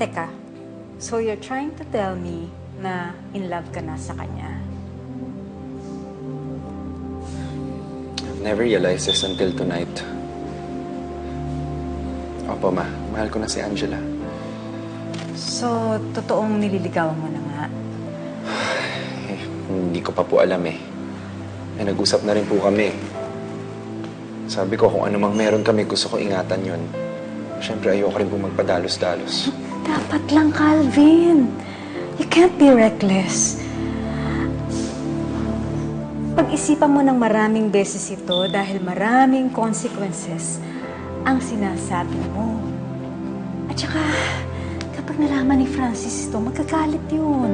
Teka, so you're trying to tell me na in love ka na sa kanya? I've never realized this until tonight. Opo, Ma. Mahal ko na si Angela. So, totoong nililigawan mo na nga? Hindi ko pa po alam eh. Nag-usap na rin po kami. Sabi ko kung ano mang meron kami, gusto ko ingatan yun. Siyempre, ayoko rin po magpadalos-dalos. Dapat lang, Calvin. You can't be reckless. Pag-isipan mo ng maraming beses ito dahil maraming consequences ang sinasabi mo. At saka, kapag nalaman ni Francis ito, magkagalit yun.